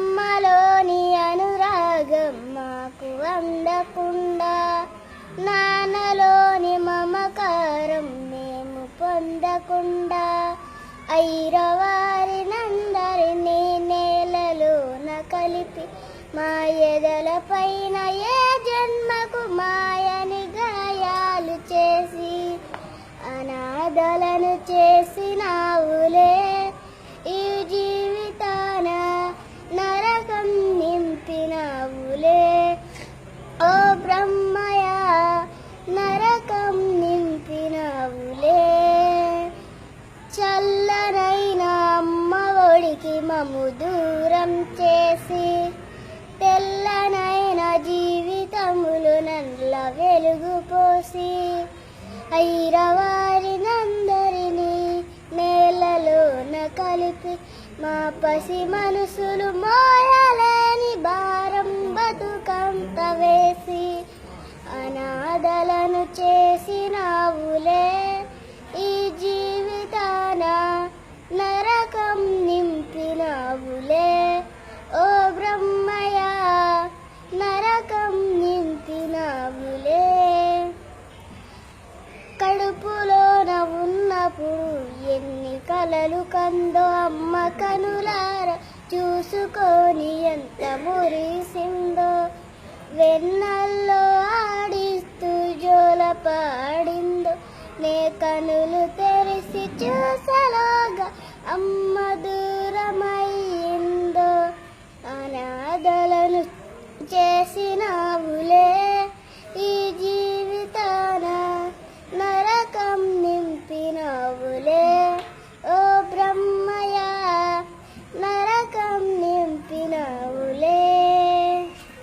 అమ్మలోని అనురాగం మాకు అందకుండా, నాన్నలోని మమకారం మేము పొందకుండా, ఐరవారినందరినీ నేలలోన కలిపి మా ఎదల పైన ఏ జన్మకు మాయని గాయాలు చేసి అనాథలను చేసినావులే. ఈ జీవితాన నరకం నింపినావులే. ఓ బ్రహ్మయ నరకం నింపినావులే. చల్లనైన అమ్మ ఒడికి మము దూరం చేసి, తెల్లనైన జీవితములు నల్ల వెలుగు పోసి, ఐరవారినందరినీ నేలలోన కలిపి మా పసి మనసులు మోయలేని భారం బతుకంత వేసి అనాథలను చేసినావులే. ఈ జీవితాన నరకం నింపినావులే. ఓ బ్రహ్మయ నరకం నింపినావులే. కడుపులోన ఉన్నప్పుడు ఎన్ని కలలు కందో అమ్మ కనులార చూసుకొని ఎంత మురిసిందో, వెన్నల్లో ఆడిస్తూ జోల పాడిందో, నే కనులు తెరిసి చూసలోగా అమ్మ దూరమయ్యిందో. అనాథలను చేసిన